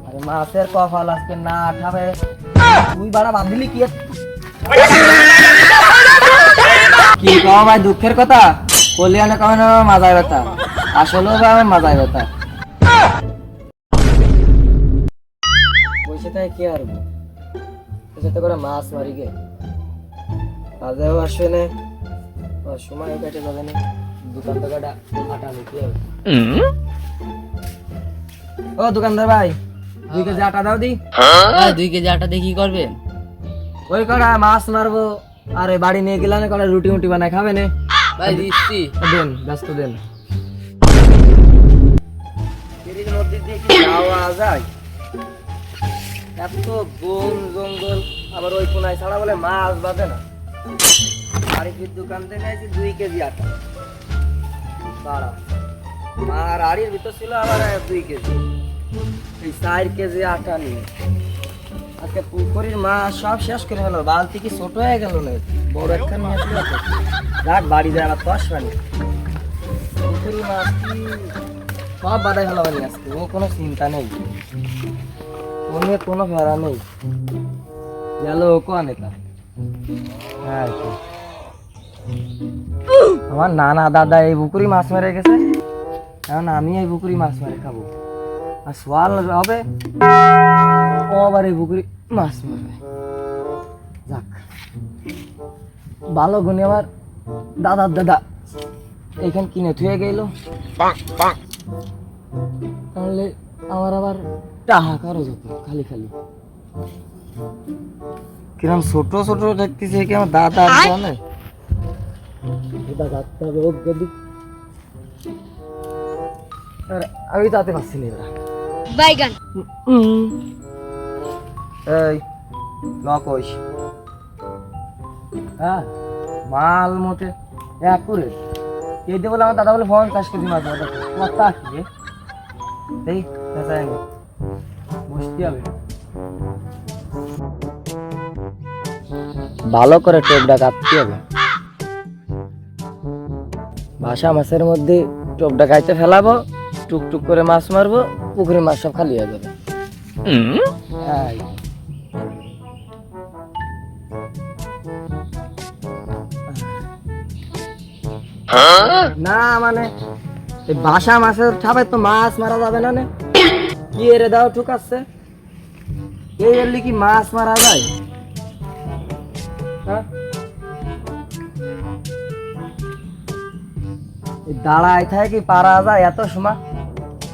আরে মাছের কপাল আজকে না ঠাবে তুই বাড়া বাদ দিলি কি কি কও ভাই দুঃখের কথা কলিয়ানে কমে না মাজায় ব্যথা আসলেও ভাই আমার মাজায় ব্যথা বসে থাকে কি আর সাথে করে মাছ মারি গে কাজেও আসবে না সময় কেটে যাবে না দোকান থেকে আটা নিতে হবে ও দোকানদার ভাই 2 কেজি আটা দাও দি 2 কেজি আটা দিয়ে কি করবেন? ওই কটা মাছ মারবো আরে বাড়ি নিয়ে গেলে না কটা রুটি মুটি বানায় খাবে না ভাই দিচ্ছি। দেন ব্যস্ত দেন এর মধ্যে দিয়ে কি যাওয়া যায় এত বন জঙ্গল আবার ওই কোনায় ছাড়া বলে মাছ বাঁধে না আরিফের দোকান থেকে আইছি 2 কেজি আটা বাড়া আর আড়ির ভিতর ছিল আবার 2 কেজি এই 4 কেজি আটা নিয়ে আজকে পুকুরের মাছ সব শেষ করে হলো বালতি কি ছোট হয়ে গেল না বড় একটা নিয়ে আসলে যাক বাড়ি যায় আবার কষ পানি পুকুরের মাছ কি সব বাদাই হলো বাড়ি আজকে ও কোনো চিন্তা নেই কোনো ফেরা নেই গেল কোন এটা হ্যাঁ আমার নানা দাদা এই পুকুরি মাছ মেরে গেছে এখন আমি এই পুকুরি মাছ মেরে খাবো আর সোয়াল হবে ও আবার এই পুকুরি মাছ মারবে যাক ভালো গুণে আবার দাদার দাদা এইখান কিনে থুয়ে গেল তাহলে আমার আবার টাহা কারো যেত খালি খালি কিরম ছোট ছোট দেখতেছে কি আমার দাদা জানে আমি তাতে পাচ্ছি না বাইগান এই লকইস হ্যাঁ মাল মোটে এক করে এই দিয়ে বলে আমার দাদা বলে 50 কেজি মাছ কথা কি এই বসতে হবে ভালো করে টোপটা কাটতে হবে ভাষা মাছের মধ্যে টোপটা খাইতে ফেলাবো টুকটুক করে মাছ মারবো পুকুরে মাছ সব খালি হয়ে যাবে না মানে ভাষা মাছের ঠাবে তো মাছ মারা যাবে না কি এরে দাও ঠিক আছে এই এলি কি মাছ মারা যায় দাঁড়ায় থাকে কি পারা যায় এত সময়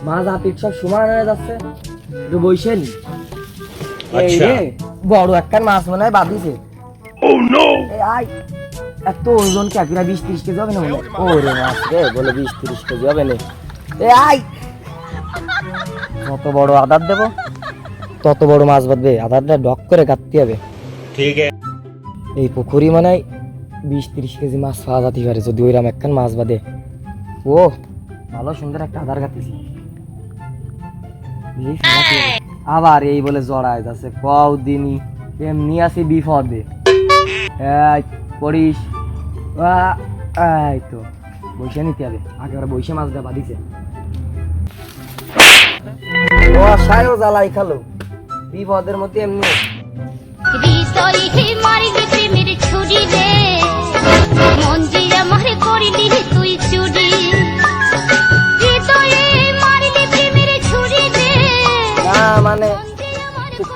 মাছ আপিক সব সময় হয়ে যাচ্ছে একটু বইসেন এই রে বড় একটা মাছ মনে হয় বাঁধিছে এত ওজন কি আকিরা 20-30 কেজি হবে না মনে ও রে মাছ রে বলে 20-30 কেজি হবে না যত বড় আদার দেবো তত বড় মাছ বাঁধবে আদারটা ডক করে কাটতে হবে ঠিক আছে এই পুকুরি মানে 20-30 কেজি মাছ পাওয়া যেতে পারে যদি ওইরকম একখান মাছ বাঁধে ও ভালো সুন্দর একটা আদার কাটতেছি আবার এই বলে জড়ায় যাচ্ছে কদিনই এমনি আসি বিপদে পড়িস এই তো বসে নিতে হবে আগে ওরা বসে মাছটা বাঁধিছে ও সায়ও জ্বালাই খালো বিপদের মধ্যে এমনি মানে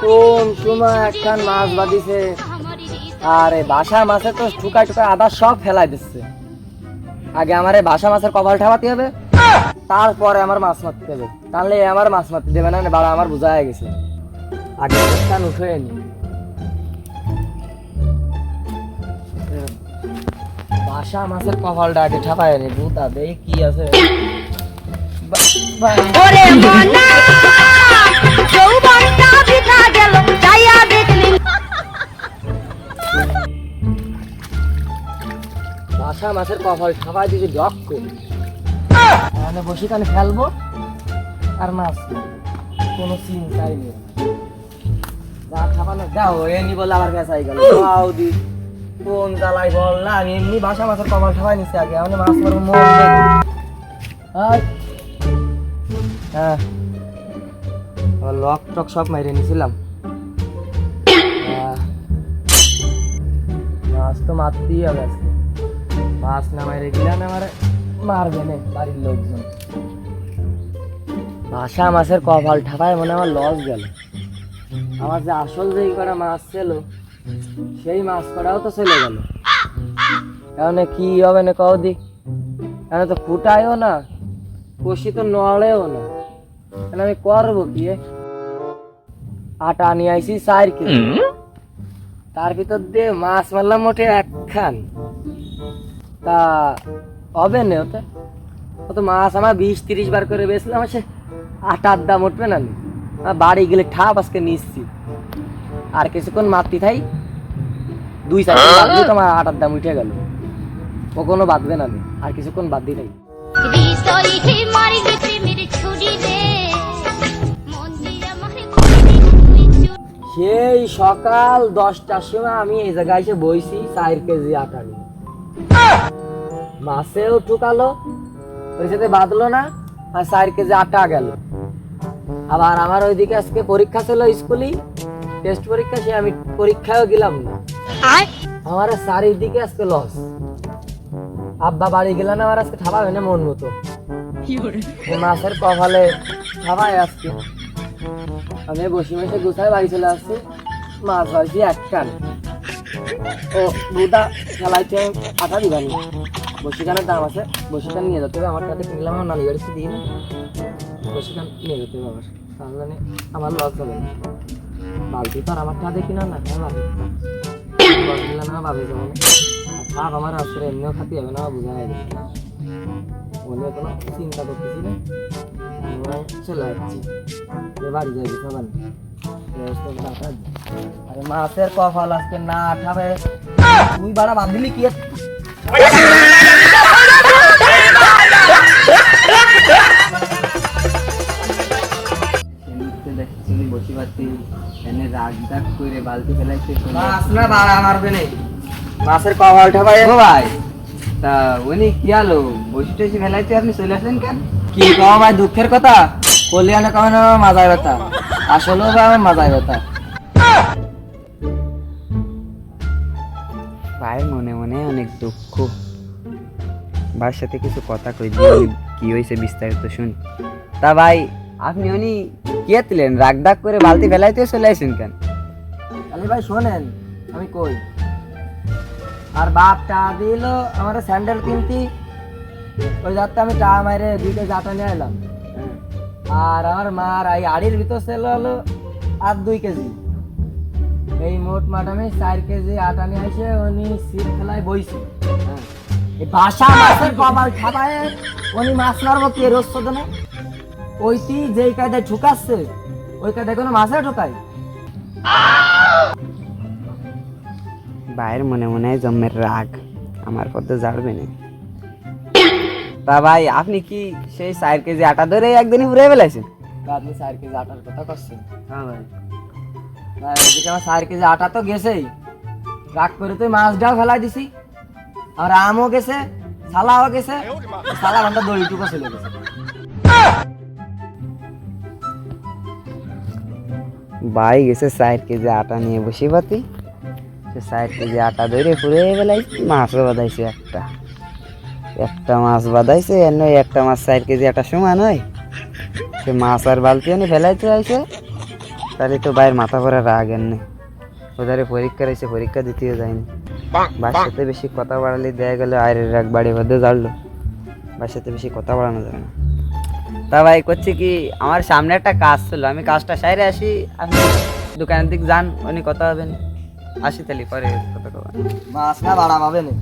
কোন সময় একখান মাছ বাঁধিছে আরে বাসা মাছে তো ঠুকাই ঠুকাই আদা সব ফেলাই দিচ্ছে আগে আমার বাসা মাছের কপাল ঠাপাতে হবে তারপরে আমার মাছ মারতে হবে তাহলে আমার মাছ মারতে দেবে না বাড়া আমার বোঝা হয়ে গেছে আগে স্থান উঠে নি বাসা মাছের কপালটা আগে ঠাপায় নি বুতা দেই কি আছে ওরে মনা যৌবনটা বিতা গেল যাইয়া দেখলি বাসা মাছের কপাল ঠাপায় দিকে ডক করে মানে বসে কানে ফেলবো আর মাছ কোনো চিন্তাই নেই যা খাবানো দাও এমনি বলে আবার বেচাই গেল দি কোন জ্বালাই বল না আমি এমনি বাসা মাছের কপাল ঠাপাই নিচ্ছি আগে আমি মাছ মারবো মন হ্যাঁ লক টক সব মাইরে নিয়েছিলাম। মাছ তো মারতেই হবে আজকে, মাছ না মাইরে গেলে আমার মারবে না বাড়ির লোকজন। ভাষা মাছের কপাল ঠাপায় মনে আমার লস গেল। আমার যে আসল যেই কটা মাছ ছিল সেই মাছ কটাও তো চলে গেল। এখন কি হবে না কও দিক, এখন তো ফুটায়ও না, কষি তো নড়েও না, এখন আমি করবো কি? আটা নিয়ে আইসি 4 কেজি, তার ভিতর দিয়ে মাছ মারলাম মোটে 1 খান, তা হবে না ওতে? তো মাছ আমার 20-30 বার করে বেচলাম, সে আটার দাম উঠবে না। বাড়ি গেলে ঠাপ আজকে নিচ্ছি, আর কিছুক্ষণ মারতি থাই, 2-4 দিন বাদলে তোমার আটার দাম উঠে গেল। ও কোনো বাঁধবে না, আর কিছুক্ষণ বাদ দিই। সেই সকাল 10টার সময় আমি এই জায়গায় এসে বইছি 4 কেজি আটা নিয়ে। মাছেও ঠুকালো, ওই সাথে বাঁধলো না, আর 4 কেজি আটা গেল। আবার আমার ওইদিকে আজকে পরীক্ষা ছিল স্কুলে, টেস্ট পরীক্ষা, সে আমি পরীক্ষাও গেলাম না। আমার চারিদিকে আজকে লস। আব্বা বাড়ি গেল না, আমার আজকে ঠাবা হয় না মন মতো। মাছের কপালে ঠাবাই আজকে। আমি বসে বসে গুছায় বাড়ি চলে আসছি, মাছ হয়েছি 1 কান। ও দুটা খেলাইতে আটা দিবানি, বসিকানের দাম আছে, বসিকান নিয়ে যেতে হবে। আমার কাছে কিনলাম, আমার নানি বাড়িতে দিই না, বসিকান নিয়ে যেতে হবে আমার, তাহলে আমার লস হবে না। বালতি তো আর আমার টাকা কিনা না, না ভাবে যেমন ভাব আমার আসলে এমনিও খাতে হবে না, বোঝা যায় মনে কোনো চিন্তা করতেছি না। চলে যাচ্ছি, বাড়ি যাই খাবার আরে মাছের কপাল আজকে না ঠাবে। তুই বাড়া বাদ দিলি কি? বসে পাচ্ছি, এনে রাগ ডাক করে বালতি ফেলাইছে। মাছ না বাড়া মারবে নেই, মাছের কপাল ঠাবাই। ভাই তা উনি কি আলো বসে টসে ফেলাইতে আপনি চলে আসলেন কেন? কি কমা ভাই, দুঃখের কথা কলিয়ানে কমে না মাজায় ব্যথা, আসলেও ভাই আমার মাজায় ব্যথা। ভাইয়ের মনে মনে অনেক দুঃখ। ভাইয়ের সাথে কিছু কথা কই দিই, কি হয়েছে বিস্তারিত শুন। তা ভাই আপনি উনি কে ছিলেন, রাগ ডাক করে বালতি ফেলাইতে চলে আসেন কেন? আরে ভাই শোনেন, আমি কই, আর বাপটা দিল আমার স্যান্ডেল কিনতি, ওই যাতে আমি টা মারে 2 কেজি আটা নিয়ে এলাম। আর আমার মার এই আড়ির ভিতর ছিল হলো আর 2 কেজি, এই মোট মাঠ আমি 4 কেজি আটা নিয়ে আসে উনি সিট খেলায় বইছি। এই বাসা মাছের কপাল খাবায় উনি মাছ মারবো কে রোজ শোধনে? ওইটি যেই কায়দায় ঠুকাচ্ছে ওই কায়দায় কোনো মাছে ঠোকায়? ভাইয়ের মনে মনে জন্মের রাগ আমার পথে জাড়বে না। তা ভাই আপনি কি সেই 4 কেজি আটা ধরে একদিনই পুরে ফেলাইছেন? আপনি 4 কেজি আটার কথা করছেন? হ্যাঁ ভাই, ওইদিকে আমার 4 কেজি আটা তো গেছেই, রাগ করে তুই মাছটাও ফেলাই দিছি, আর আমও গেছে, ছালাও গেছে, ছালা ঘন্টা দড়িটুকু চলে গেছে। ভাই গেছে 4 কেজি আটা নিয়ে বসে পাতি, সে 4 কেজি আটা ধরে পুরে ফেলাইছে, মাছও বাঁধাইছে একটা মাছ বাঁধাইছে, এর নয় একটা মাছ 4 কেজি আটা সমান হয়। সে মাছ আর বালতি এনে ফেলাইতে আইছে, তাহলে তো ভাইয়ের মাথা ভরা রাগ এনে ওধারে পরীক্ষা রয়েছে, পরীক্ষা দিতেও যায়নি। ভাইয়ের সাথে বেশি কথা বাড়ালে দেখা গেল আয়ের রাগ বাড়ি বাদে জানলো, ভাইয়ের সাথে বেশি কথা বাড়ানো যাবে না। তা ভাই করছি কি, আমার সামনে একটা কাজ ছিল, আমি কাজটা সাইরে আসি, আপনি দোকানের দিক যান, উনি কথা হবেন, আসি তাহলে পরে কথা কবেন। মাছ না বাড়া পাবে না।